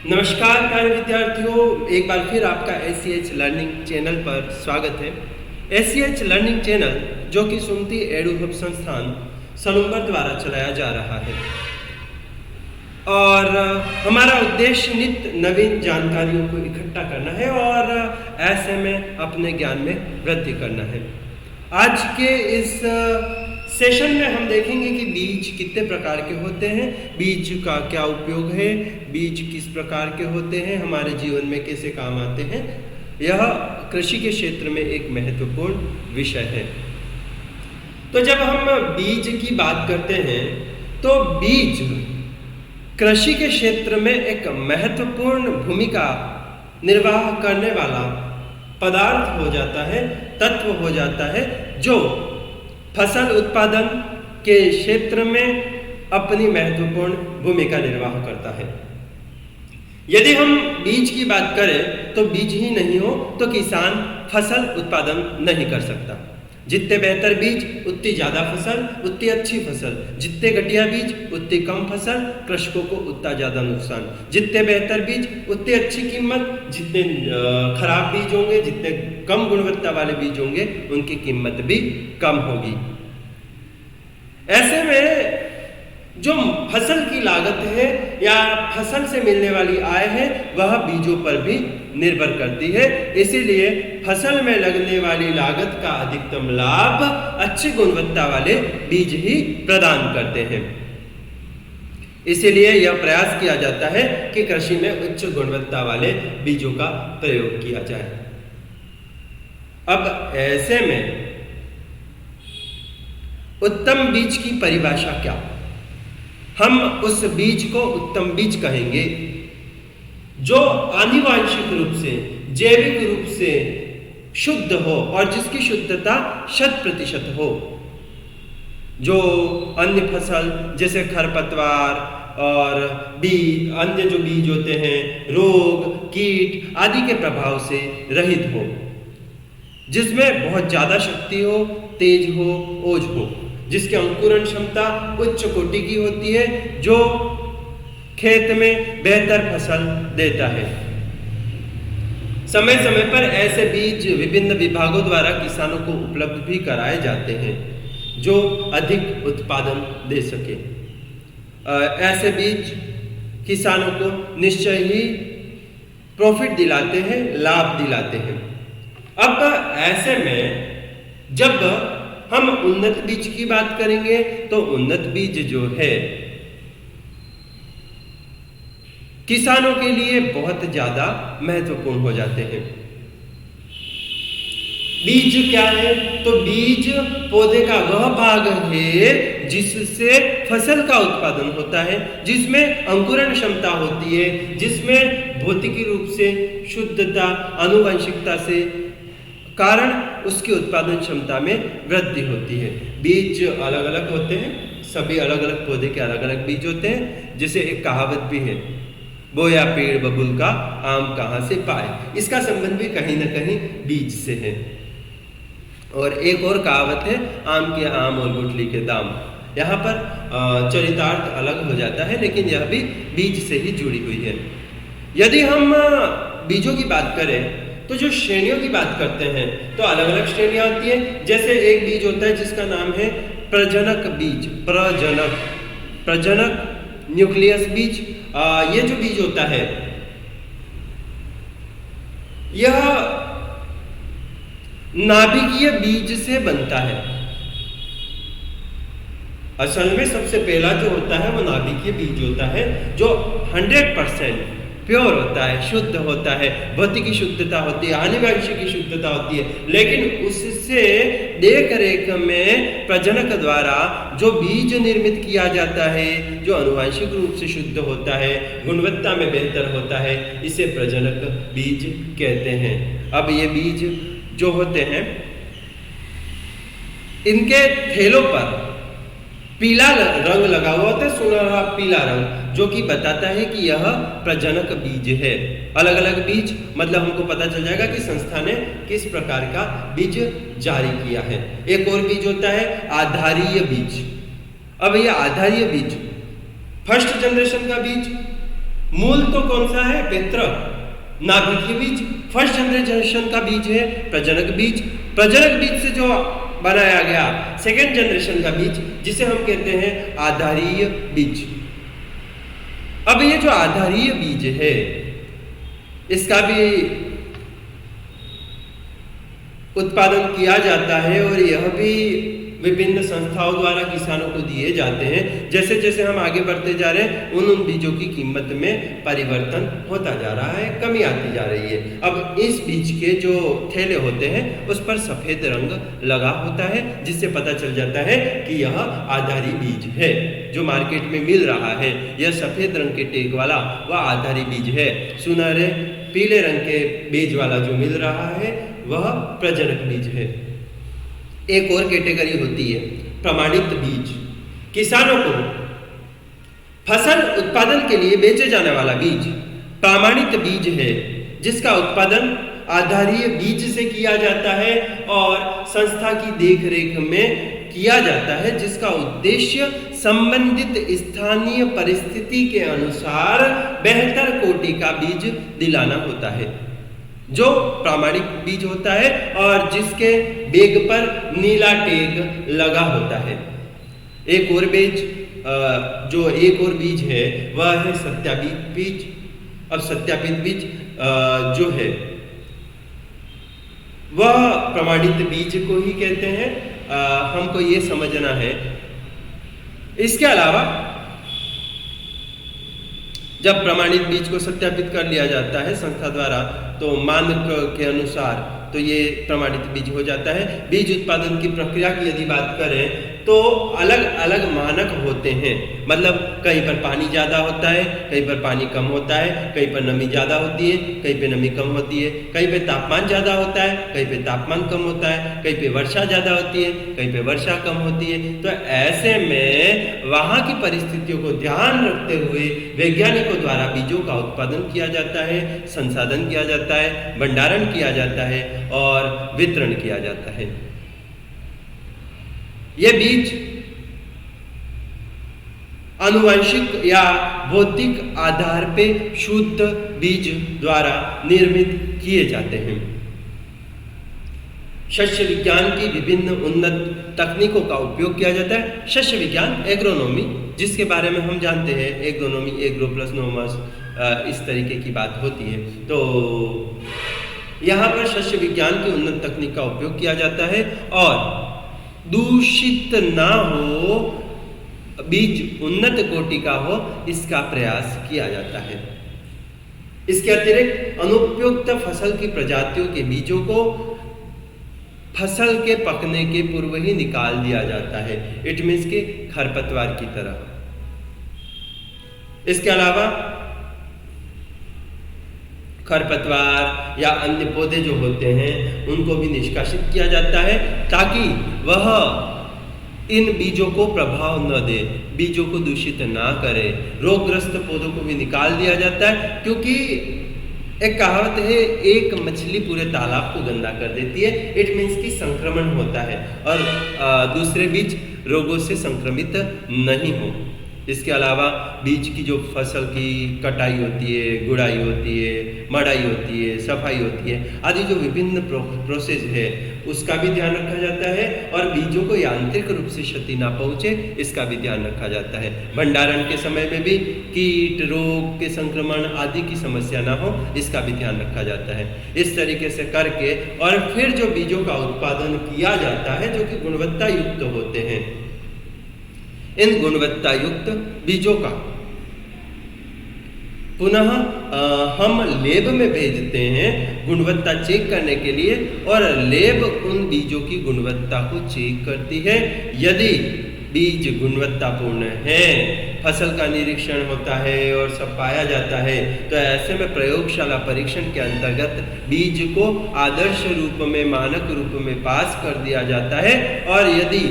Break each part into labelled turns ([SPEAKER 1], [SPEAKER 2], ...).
[SPEAKER 1] नमस्कार प्यारे विद्यार्थियों, एक बार फिर आपका SCH लर्निंग चैनल पर स्वागत है। SCH लर्निंग चैनल जो कि सुमति एडू हब संस्थान सलूम्बर द्वारा चलाया जा रहा है और हमारा उद्देश्य नित्य नवीन जानकारियों को इकट्ठा करना है और ऐसे में अपने ज्ञान में वृद्धि करना है। आज के इस सेशन में हम देखेंगे कि बीज कितने प्रकार के होते हैं, बीज का क्या उपयोग है, बीज किस प्रकार के होते हैं, हमारे जीवन में कैसे काम आते हैं। यह कृषि के क्षेत्र में एक महत्वपूर्ण विषय है। तो जब हम बीज की बात करते हैं तो बीज कृषि के क्षेत्र में एक महत्वपूर्ण भूमिका निर्वाह करने वाला पदार्थ हो जाता है, तत्व हो जाता है, जो फसल उत्पादन के क्षेत्र में अपनी महत्वपूर्ण भूमिका निर्वाह करता है। यदि हम बीज की बात करें तो बीज ही नहीं हो तो किसान फसल उत्पादन नहीं कर सकता। जितने बेहतर बीज उतनी ज़्यादा फसल, उतनी अच्छी फसल। जितने घटिया बीज उतनी कम फसल, कृषकों को उतना ज़्यादा नुकसान। जितने बेहतर बीज उतनी अच्छी कीमत, जितने खराब बीज होंगे, जितने कम गुणवत्ता वाले बीज होंगे, उनकी कीमत भी कम होगी। ऐसे में जो फसल की लागत है या फसल से मिलने वाली आय है वह बीजों पर भी निर्भर करती है। इसीलिए फसल में लगने वाली लागत का अधिकतम लाभ अच्छी गुणवत्ता वाले बीज ही प्रदान करते हैं। इसीलिए यह प्रयास किया जाता है कि कृषि में उच्च गुणवत्ता वाले बीजों का प्रयोग किया जाए। अब ऐसे में उत्तम बीज की परिभाषा क्या? हम उस बीज को उत्तम बीज कहेंगे जो आनुवांशिक रूप से, जैविक रूप से शुद्ध हो और जिसकी शुद्धता 100% हो। जो अन्य फसल जैसे खरपतवार और अन्य जो बीज होते हैं, रोग, कीट आदि के प्रभाव से रहित हो, जिसमें बहुत ज्यादा शक्ति हो, तेज हो, ओज हो, जिसकी अंकुरण क्षमता उच्च कोटि की होती है, जो खेत में बेहतर फसल देता है। समय समय पर ऐसे बीज विभिन्न विभागों द्वारा किसानों को उपलब्ध भी कराए जाते हैं जो अधिक उत्पादन दे सके। ऐसे बीज किसानों को निश्चय ही प्रॉफिट दिलाते हैं, लाभ दिलाते हैं। अब ऐसे में जब हम उन्नत बीज की बात करेंगे तो उन्नत बीज जो है किसानों के लिए बहुत ज्यादा महत्वपूर्ण हो जाते हैं। बीज क्या है? तो बीज पौधे का वह भाग है जिससे फसल का उत्पादन होता है, जिसमें अंकुरण क्षमता होती है, जिसमें भौतिकी रूप से शुद्धता, आनुवंशिकता से कारण उसकी उत्पादन क्षमता में वृद्धि होती है। बीज अलग अलग होते हैं, सभी अलग अलग पौधे के अलग अलग बीज होते हैं। जैसे एक कहावत भी है, बोया पेड़ बबुल का, आम कहाँ से पाए। इसका संबंध भी कहीं ना कहीं बीज से है। और एक और कहावत है, आम के आम और गुठली के दाम। यहाँ पर चरितार्थ अलग हो जाता है, लेकिन यह भी बीज से ही जुड़ी हुई है। यदि हम बीजों की बात करें तो जो श्रेणियों की बात करते हैं तो अलग अलग श्रेणियां होती हैं। जैसे एक बीज होता है जिसका नाम है प्रजनक बीज, प्रजनक न्यूक्लियस बीज। ये जो बीज होता है यह नाभिकीय बीज से बनता है। असल में सबसे पहला जो होता है वो नाभिकीय बीज होता है, जो 100% प्योर होता है, शुद्ध होता है, भौतिकी शुद्धता होती है, आनुवंशिक की शुद्धता होती है। लेकिन उससे देख रेख में प्रजनक द्वारा जो बीज निर्मित किया जाता है, जो आनुवंशिक रूप से शुद्ध होता है, गुणवत्ता में बेहतर होता है, इसे प्रजनक बीज कहते हैं। अब ये बीज जो होते हैं इनके थैलों पर पीला रंग लगा हुआ होता है, सुनहरा पीला रंग, जो कि बताता है कि यह प्रजनक बीज है। अलग अलग बीज मतलब हमको पता चल जाएगा कि संस्था ने किस प्रकार का बीज जारी किया है। एक और बीज होता है आधारीय बीज। अब यह आधारीय बीज फर्स्ट जनरेशन का बीज मूल तो कौन सा है? पैतृक नाभिकीय बीज, फर्स्ट जनरेशन का बीज है प्रजनक बीज। प्रजनक बीज से जो बनाया गया सेकेंड जनरेशन का बीज, जिसे हम कहते हैं आधारीय बीज। अब ये जो आधारीय बीज है, इसका भी उत्पादन किया जाता है और यह भी विभिन्न संस्थाओं द्वारा किसानों को दिए जाते हैं। जैसे जैसे हम आगे बढ़ते जा रहे हैं, उन बीजों की कीमत में परिवर्तन होता जा रहा है, कमी आती जा रही है। अब इस बीज के जो थैले होते हैं उस पर सफेद रंग लगा होता है, जिससे पता चल जाता है कि यह आधारी बीज है। जो मार्केट में मिल रहा है यह सफेद रंग के टैग वाला वह आधारी बीज है। सुनहरे पीले रंग के बीज वाला जो मिल रहा है वह प्रजनक बीज है। एक और कैटेगरी होती है प्रमाणित बीज। किसानों को फसल उत्पादन के लिए बेचे जाने वाला बीज प्रमाणित बीज है, जिसका उत्पादन आधारीय बीज से किया जाता है और संस्था की देखरेख में किया जाता है, जिसका उद्देश्य संबंधित स्थानीय परिस्थिति के अनुसार बेहतर कोटि का बीज दिलाना होता है। जो प्रामाणिक बीज होता है और जिसके बैग पर नीला टैग लगा होता है। एक और बीज है वह है सत्यापित बीज। अब सत्यापित बीज जो है वह प्रमाणित बीज को ही कहते हैं। हमको ये समझना है। इसके अलावा जब प्रमाणित बीज को सत्यापित कर लिया जाता है संस्था द्वारा, तो मानक के अनुसार तो ये प्रमाणित बीज हो जाता है। बीज उत्पादन की प्रक्रिया की यदि बात करें तो अलग अलग मानक होते हैं। मतलब कहीं पर पानी ज़्यादा होता है, कहीं पर पानी कम होता है, कहीं पर नमी ज़्यादा होती है, कहीं पे नमी कम होती है, कहीं पे तापमान ज़्यादा होता है, कहीं पे तापमान कम होता है, कहीं पे वर्षा ज़्यादा होती है, कहीं पे वर्षा कम होती है। तो ऐसे में वहाँ की परिस्थितियों को ध्यान रखते हुए वैज्ञानिकों द्वारा बीजों का उत्पादन किया जाता है, संसाधन किया जाता है, भंडारण किया जाता है और वितरण किया जाता है। ये बीज आनुवंशिक या भौतिक आधार पे शुद्ध बीज द्वारा निर्मित किए जाते हैं। शस्य विज्ञान की विभिन्न उन्नत तकनीकों का उपयोग किया जाता है। शस्य विज्ञान एग्रोनॉमी, जिसके बारे में हम जानते हैं, एग्रोनॉमी एग्रो प्लस नोमस, इस तरीके की बात होती है। तो यहाँ पर शस्य विज्ञान की उन्नत तकनीक का उपयोग किया जाता है और दूषित ना हो, बीज उन्नत कोटि का हो, इसका प्रयास किया जाता है। इसके अतिरिक्त अनुपयुक्त फसल की प्रजातियों के बीजों को फसल के पकने के पूर्व ही निकाल दिया जाता है। इट मीन्स के खरपतवार की तरह। इसके अलावा खरपतवार या अन्य पौधे जो होते हैं उनको भी निष्कासित किया जाता है, ताकि वह इन बीजों को प्रभाव न दे, बीजों को दूषित ना करे। रोगग्रस्त पौधों को भी निकाल दिया जाता है, क्योंकि एक कहावत है, एक मछली पूरे तालाब को गंदा कर देती है। इट मीन्स कि संक्रमण होता है और दूसरे बीज रोगों से संक्रमित नहीं हो। इसके अलावा बीज की जो फसल की कटाई होती है, गुड़ाई होती है, मड़ाई होती है, सफाई होती है, आदि जो विभिन्न प्रोसेस है उसका भी ध्यान रखा जाता है और बीजों को यांत्रिक रूप से क्षति ना पहुंचे, इसका भी ध्यान रखा जाता है। भंडारण के समय में भी कीट रोग के संक्रमण आदि की समस्या ना हो, इसका भी ध्यान रखा जाता है। इस तरीके से करके और फिर जो बीजों का उत्पादन किया जाता है जो कि गुणवत्ता युक्त होते हैं, इन गुणवत्ता युक्त बीजों का पुनः हम लैब में भेजते हैं गुणवत्ता चेक करने के लिए और लैब उन बीजों की गुणवत्ता को चेक करती है। यदि बीज गुणवत्तापूर्ण है, फसल का निरीक्षण होता है और सब पाया जाता है, तो ऐसे में प्रयोगशाला परीक्षण के अंतर्गत बीज को आदर्श रूप में, मानक रूप में पास कर दिया जाता है और यदि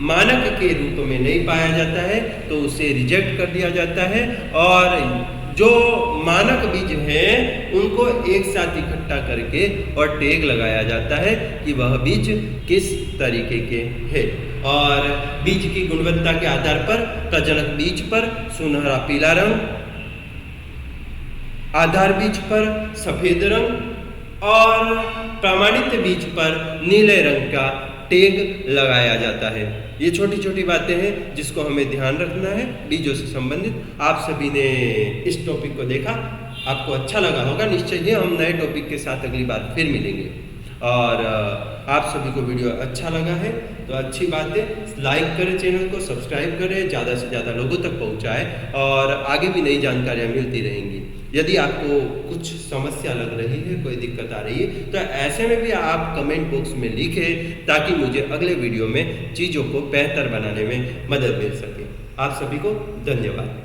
[SPEAKER 1] मानक के रूप में नहीं पाया जाता है तो उसे रिजेक्ट कर दिया जाता है और जो मानक बीज हैं उनको एक साथ इकट्ठा करके और टैग लगाया जाता है कि वह बीज किस तरीके के है। और बीज की गुणवत्ता के आधार पर प्रजनक बीज पर सुनहरा पीला रंग, आधार बीज पर सफेद रंग और प्रमाणित बीज पर नीले रंग का टैग लगाया जाता है। ये छोटी छोटी बातें हैं जिसको हमें ध्यान रखना है बीजों से संबंधित। आप सभी ने इस टॉपिक को देखा, आपको अच्छा लगा होगा। निश्चय ही हम नए टॉपिक के साथ अगली बार फिर मिलेंगे। और आप सभी को वीडियो अच्छा लगा है तो अच्छी बात है, लाइक करें, चैनल को सब्सक्राइब करें, ज़्यादा से ज़्यादा लोगों तक पहुंचाएं और आगे भी नई जानकारियां मिलती रहेंगी। यदि आपको कुछ समस्या लग रही है, कोई दिक्कत आ रही है, तो ऐसे में भी आप कमेंट बॉक्स में लिखें ताकि मुझे अगले वीडियो में चीज़ों को बेहतर बनाने में मदद मिल सके। आप सभी को धन्यवाद।